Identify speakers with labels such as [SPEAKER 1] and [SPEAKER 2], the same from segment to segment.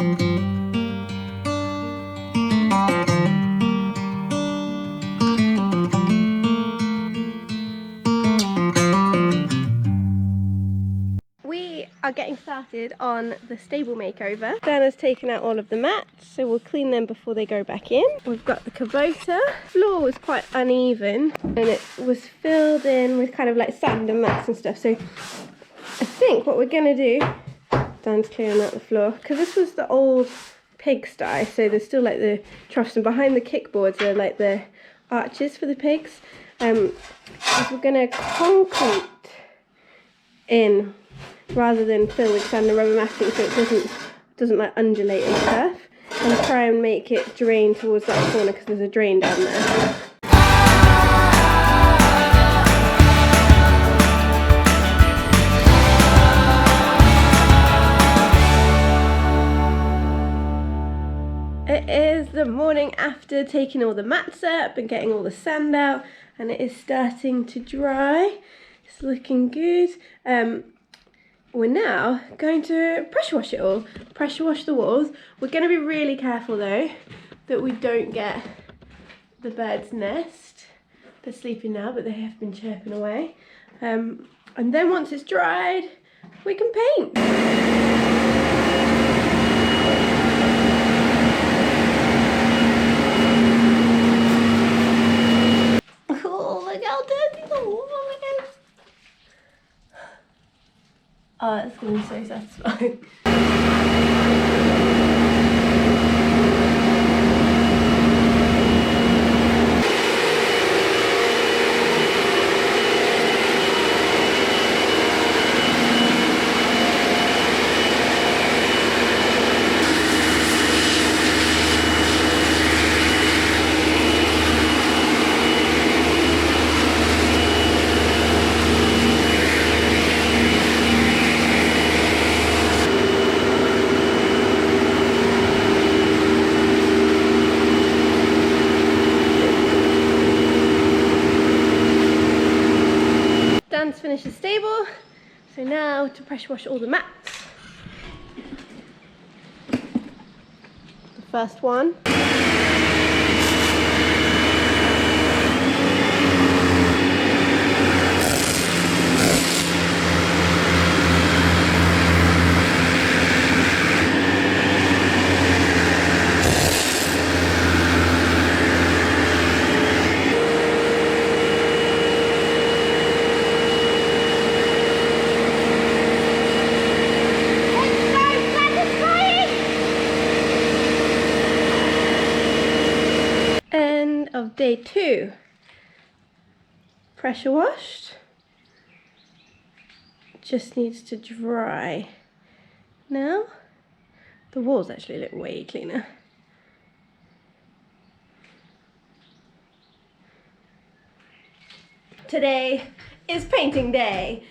[SPEAKER 1] We are getting started on the stable makeover. Dan has taken out all of the mats, so we'll clean them before they go back in. We've got the kubota. The floor was quite uneven and it was filled in with kind of like sand and mats and stuff. So I think what we're gonna do, Dan's clearing out the floor, because this was the old pigsty, so there's still like the troughs, and behind the kickboards are like the arches for the pigs. We're gonna concrete in rather than fill with sand and rubber matting, so it doesn't like undulate and stuff, and try and make it drain towards that corner because there's a drain down there. It is the morning after taking all the mats up and getting all the sand out, and it is starting to dry. It's looking good. We're now going to pressure wash it all, pressure wash the walls. We're going to be really careful though that we don't get the bird's nest. They're sleeping now, but they have been chirping away. And then once it's dried, we can paint. Oh, look how dirty the wall is. Oh, it's going to be so satisfying. Dan's finished the stable, so now to pressure wash all the mats. The first one. End of day 2. Pressure washed. Just needs to dry. Now, the walls actually look way cleaner. Today is painting day.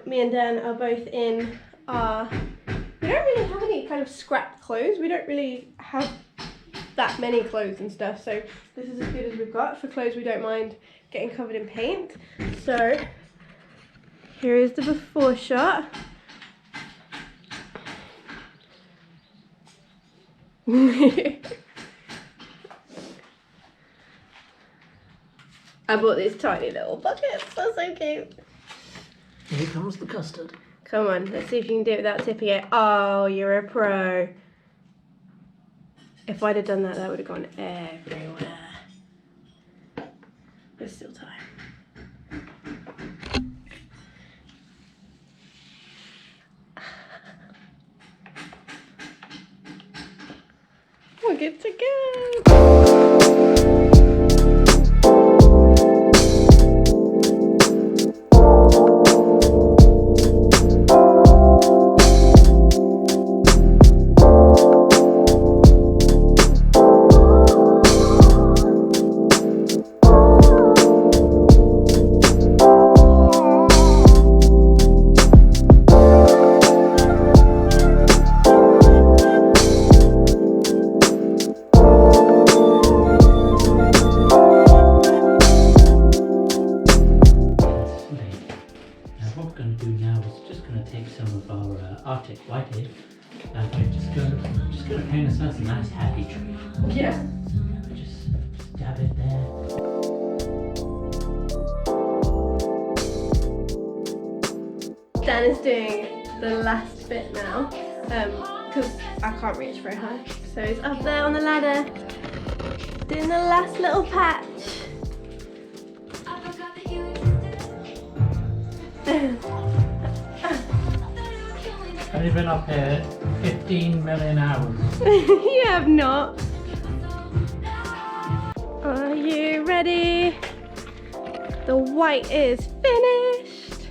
[SPEAKER 1] Me and Dan are both in our... We don't really have any kind of scrap clothes. We don't really have that many clothes and stuff, so this is as good as we've got for clothes we don't mind getting covered in paint. So here is the before shot. I bought these tiny little buckets, they're so cute.
[SPEAKER 2] Here comes the custard.
[SPEAKER 1] Come on, let's see if you can do it without tipping it. Oh, you're a pro. If I'd have done that, that would have gone everywhere. There's still time. We're good to go.
[SPEAKER 2] kind of smells a nice happy tree.
[SPEAKER 1] Yeah.
[SPEAKER 2] So just dab it there.
[SPEAKER 1] Dan is doing the last bit now, because I can't reach very high. So he's up there on the ladder, doing the last little patch.
[SPEAKER 2] I've been up here 15 million hours.
[SPEAKER 1] You have not. Are you ready? The white is finished.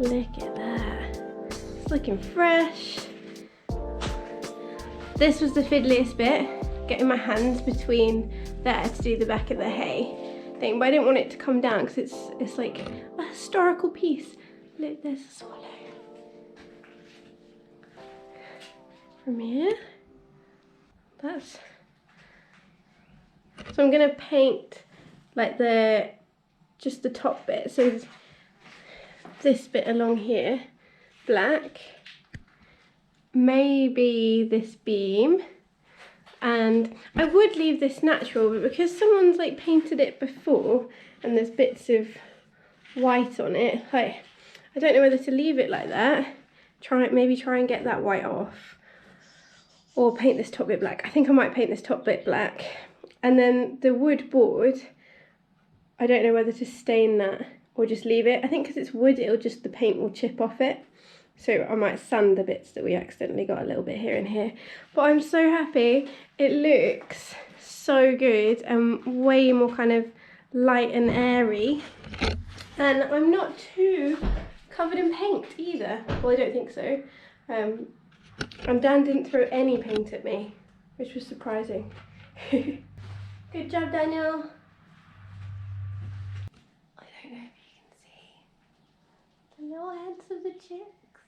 [SPEAKER 1] Look at that. It's looking fresh. This was the fiddliest bit, getting my hands between there to do the back of the hay thing, but I didn't want it to come down because it's like a historical piece. Look, there's a swallow. From here. That's... So I'm going to paint like just the top bit. So this bit along here, black. Maybe this beam. And I would leave this natural, but because someone's like painted it before and there's bits of white on it, like I don't know whether to leave it like that. Maybe try and get that white off. Or paint this top bit black. I think I might paint this top bit black. And then the wood board, I don't know whether to stain that or just leave it. I think because it's wood, the paint will chip off it. So I might sand the bits that we accidentally got a little bit here and here. But I'm so happy. It looks so good and way more kind of light and airy. And I'm not too covered in paint either. Well, I don't think so. And Dan didn't throw any paint at me, which was surprising. Good job, Daniel. I don't know if you can see the little heads of the chicks.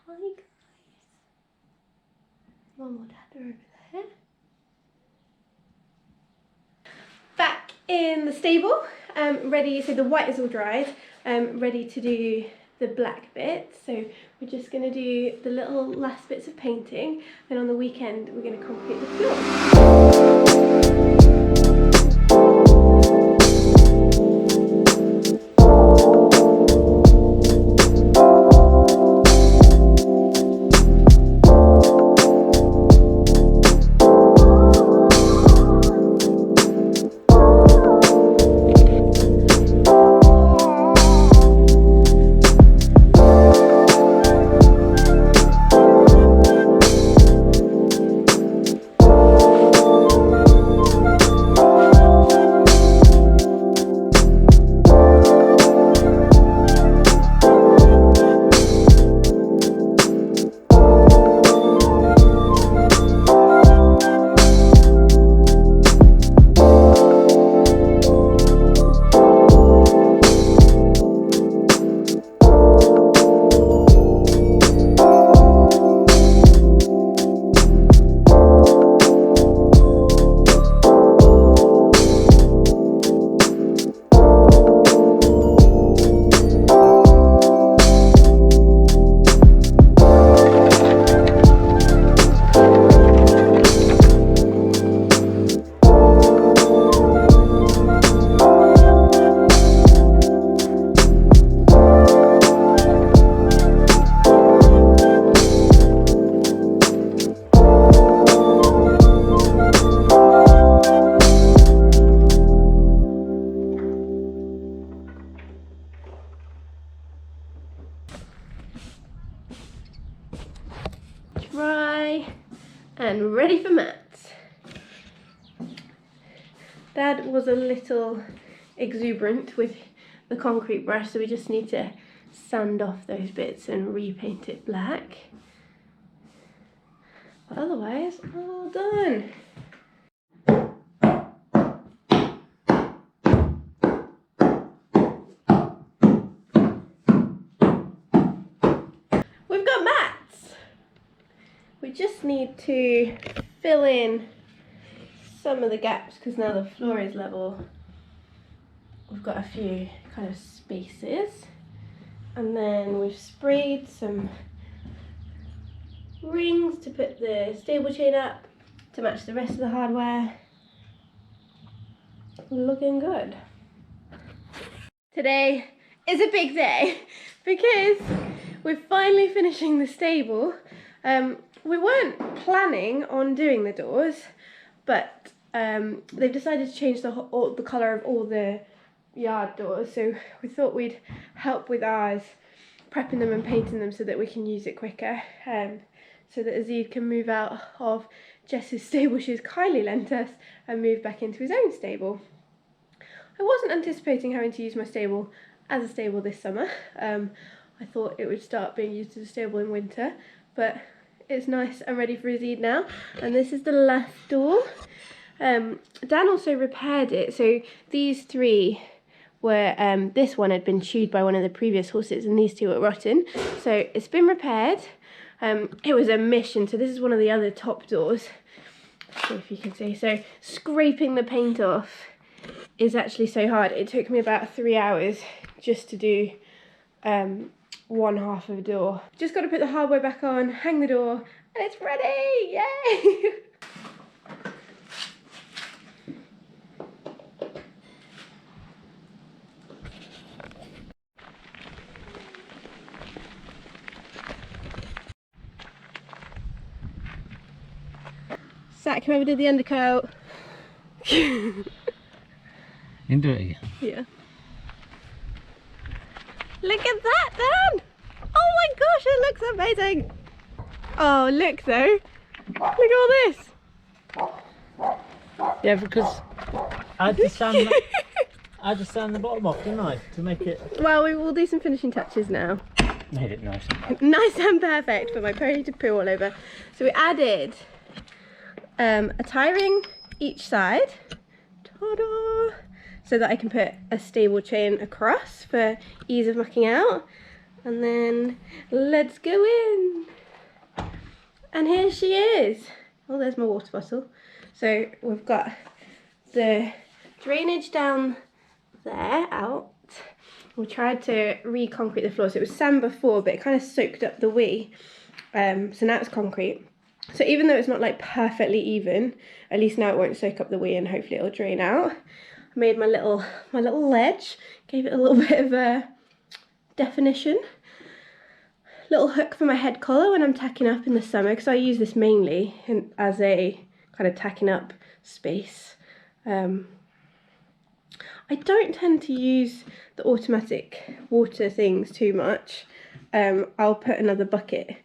[SPEAKER 1] Hi guys. Mum or Dad are over there. Back in the stable, ready, so the white is all dried, ready to do the black bit. So we're just going to do the little last bits of painting, and on the weekend we're going to concrete the floor. Dry and ready for mats. Dad was a little exuberant with the concrete brush, so we just need to sand off those bits and repaint it black. But otherwise, all done. We've got mats. We just need to fill in some of the gaps because now the floor is level. We've got a few kind of spaces, and then we've sprayed some rings to put the stable chain up to match the rest of the hardware. Looking good. Today is a big day because we're finally finishing the stable. We weren't planning on doing the doors, but they've decided to change the colour of all the yard doors, so we thought we'd help with ours, prepping them and painting them so that we can use it quicker, so that Aziz can move out of Jess's stable she's kindly lent us and move back into his own stable. I wasn't anticipating having to use my stable as a stable this summer. I thought it would start being used as a stable in winter, but it's nice and ready for Aziz now. And this is the left door. Dan also repaired it, so these three were, this one had been chewed by one of the previous horses and these two were rotten. So it's been repaired. It was a mission, so this is one of the other top doors. Let's see if you can see. So scraping the paint off is actually so hard. It took me about 3 hours just to do one half of a door. Just got to put the hardware back on, hang the door, and it's ready! Yay! Zach, whoever did the undercoat.
[SPEAKER 2] You can do it again.
[SPEAKER 1] Yeah. Look at that, Dan! Oh my gosh, it looks amazing! Oh, look though. Look at all this.
[SPEAKER 2] Yeah, because I had to sand the bottom off, didn't I? To make it...
[SPEAKER 1] Well, we will do some finishing touches now.
[SPEAKER 2] Made it nice.
[SPEAKER 1] Nice and perfect for my pony to poo all over. So we added a tie ring each side. Ta-da! So that I can put a stable chain across for ease of mucking out. And then let's go in. And here she is. Oh, there's my water bottle. So we've got the drainage down there out. We tried to re-concrete the floor. So it was sand before, but it kind of soaked up the wee. So now it's concrete. So even though it's not like perfectly even, at least now it won't soak up the wee and hopefully it'll drain out. I made my little ledge, gave it a little bit of a definition. Little hook for my head collar when I'm tacking up in the summer, because I use this mainly as a kind of tacking up space. I don't tend to use the automatic water things too much. I'll put another bucket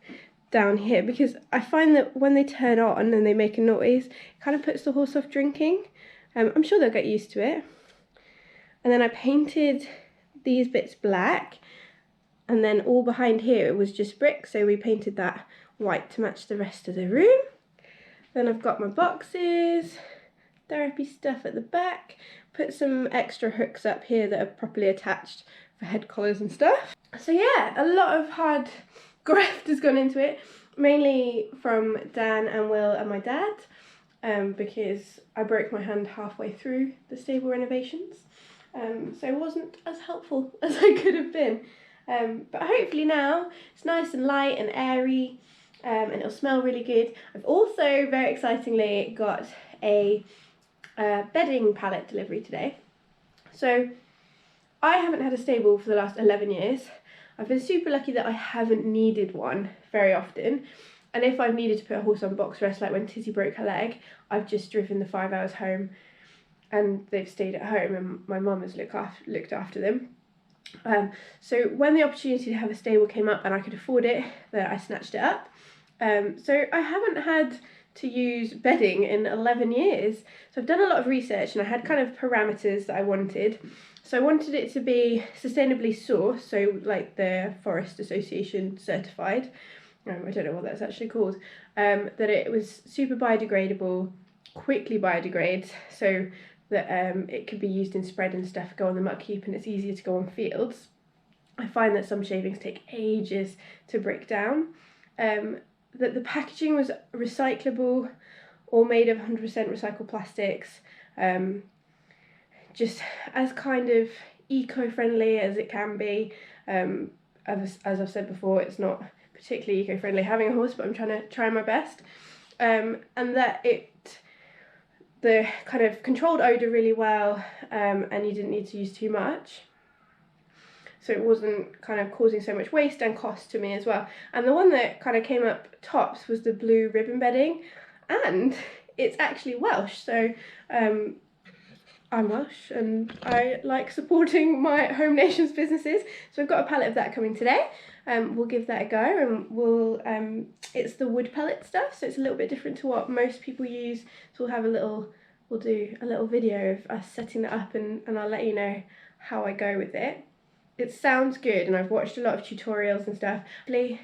[SPEAKER 1] down here because I find that when they turn on and they make a noise, it kind of puts the horse off drinking. I'm sure they'll get used to it. And then I painted these bits black, and then all behind here was just brick, so we painted that white to match the rest of the room. Then I've got my boxes, therapy stuff at the back, put some extra hooks up here that are properly attached for head collars and stuff. So yeah, a lot of hard graft has gone into it, mainly from Dan and Will and my dad, because I broke my hand halfway through the stable renovations, so it wasn't as helpful as I could have been. But hopefully now it's nice and light and airy, and it'll smell really good. I've also, very excitingly, got a bedding pallet delivery today. So I haven't had a stable for the last 11 years. I've been super lucky that I haven't needed one very often. And if I've needed to put a horse on box rest, like when Tizzy broke her leg, I've just driven the 5 hours home and they've stayed at home and my mum has looked after them. So when the opportunity to have a stable came up and I could afford it, I snatched it up. So I haven't had to use bedding in 11 years. So I've done a lot of research and I had kind of parameters that I wanted. So I wanted it to be sustainably sourced, so like the Forest Association certified. I don't know what that's actually called. That it was super biodegradable, quickly biodegrades, so that it could be used in spread and stuff, go on the muck heap, and it's easier to go on fields. I find that some shavings take ages to break down. That the packaging was recyclable, all made of 100% recycled plastics, just as kind of eco-friendly as it can be. As I've said before, it's not particularly eco-friendly having a horse, but I'm trying my best. And that the kind of controlled odour really well, and you didn't need to use too much. So it wasn't kind of causing so much waste and cost to me as well. And the one that kind of came up tops was the blue ribbon bedding, and it's actually Welsh. So I'm Welsh and I like supporting my home nation's businesses. So I've got a pallet of that coming today. We'll give that a go, and it's the wood pellet stuff, so it's a little bit different to what most people use. So we'll do a little video of us setting that up, and I'll let you know how I go with it. It sounds good, and I've watched a lot of tutorials and stuff. Hopefully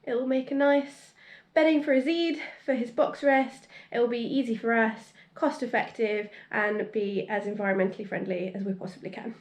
[SPEAKER 1] it'll make a nice bedding for Azid for his box rest. It'll be easy for us, cost effective, and be as environmentally friendly as we possibly can.